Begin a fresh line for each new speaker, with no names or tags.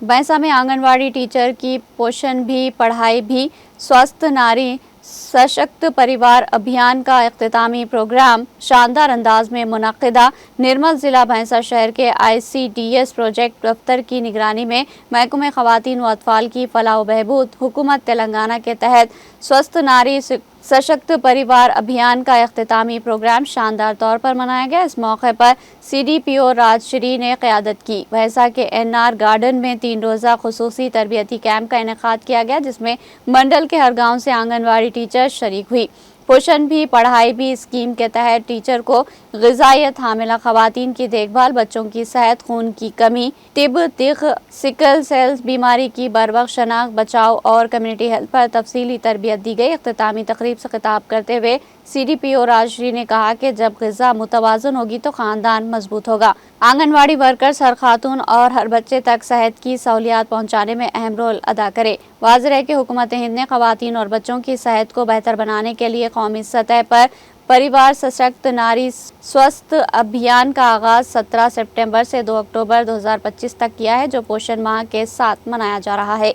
भैंसा में आंगनवाड़ी टीचर की पोषण भी पढ़ाई भी स्वस्थ नारी सशक्त परिवार अभियान का इख्तितामी प्रोग्राम शानदार अंदाज में मुनक्किदा। निर्मल जिला भैंसा शहर के ICDS प्रोजेक्ट दफ्तर की निगरानी में महकमे ख़वातीन व अतफाल की फलाह व बहबूद हुकूमत तेलंगाना के तहत स्वस्थ नारी सशक्त परिवार अभियान का इख्तितामी प्रोग्राम शानदार तौर पर मनाया गया। इस मौके पर CDPO राजश्री ने क़यादत की। भैंसा के NR गार्डन में 3 रोज़ा खुसूसी तरबियती कैंप का इनेकाद किया गया, जिसमें मंडल के हर गांव से आंगनवाड़ी टीचर शरीक हुई। पोषण भी पढ़ाई भी स्कीम के तहत टीचर को ग़िज़ाइयत, हामिला ख़वातीन की देखभाल, बच्चों की सेहत, खून की कमी, तिब, तिख, सिकल सेल बीमारी की बरवक्त शनाख्त, बचाव और कम्युनिटी हेल्थ पर तफसीली तरबियत दी गई। इख्तितामी तकरीब से खिताब करते हुए CDPO राजश्री ने कहा कि जब ग़िज़ा मुतवाज़न होगी तो ख़ानदान मजबूत होगा। आंगनवाड़ी वर्कर्स हर खातून और हर बच्चे तक सेहत की सहूलियात पहुँचाने में अहम रोल अदा करे। वाज़ेह है कि हुकूमत हिंद ने ख़वातीन और बच्चों की सेहत को बेहतर बनाने के लिए कौमी सतह पर परिवार सशक्त नारी स्वस्थ अभियान का आगाज़ 17 सितंबर से 2 अक्टूबर 2025 तक किया है, जो पोषण माह के साथ मनाया जा रहा है।